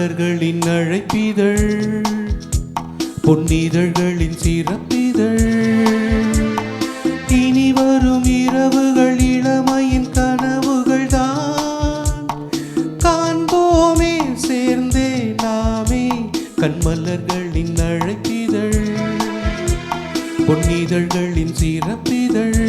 கண்மலர்களின் அழைப்பிதழ் பொன்னிதழ்களின் சிறப்பிதழ் இனி வரும் இரவுகள் இளமையின் கனவுகள் தான் காண்போமே சேர்ந்தே நாமே கண்மலர்களின் அழைப்பிதழ் பொன்னிதழ்களின் சிறப்பிதழ்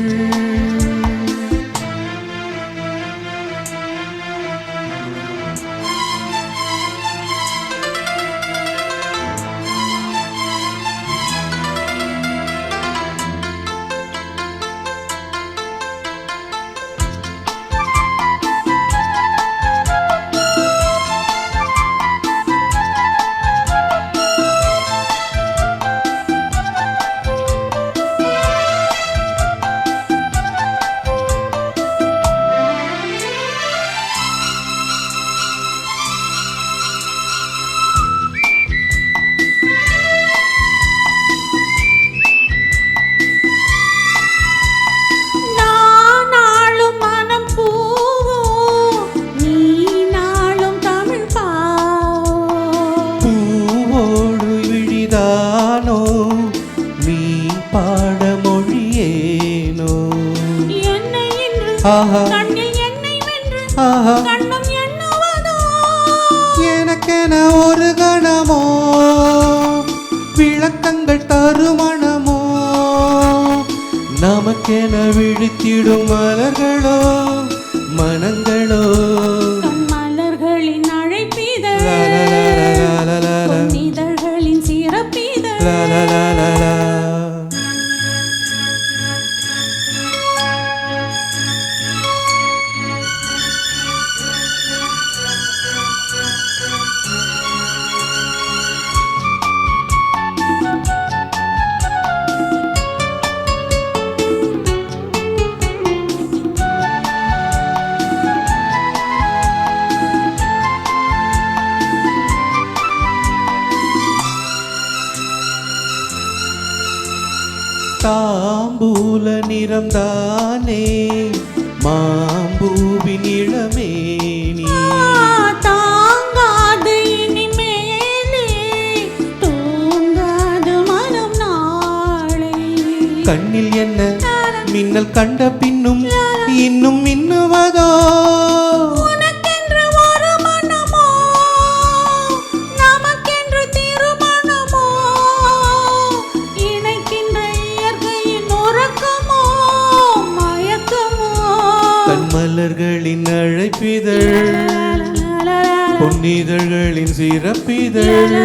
எனக்கென ஒரு கணமோ விளக்கங்கள் தருமணமோ நமக்கென விழித்திடும் மலர்களோ மனங்களோ மலர்களின் அழைப்பிதழ் இதழ்களின் சிறப்பிதழ் தாம்பூல நிறம்தானே மாம்பூவின் இளமேனி தாங்காது இனிமேலே தூங்காது மனம் நாளை கண்ணில் என்ன மின்னல் கண்ட பின்னும் இன்னும் மின்னுவதோ மலர்களின் அழைப்பிதழ் பொன்னிதழ்களின் சிறப்பிதழ்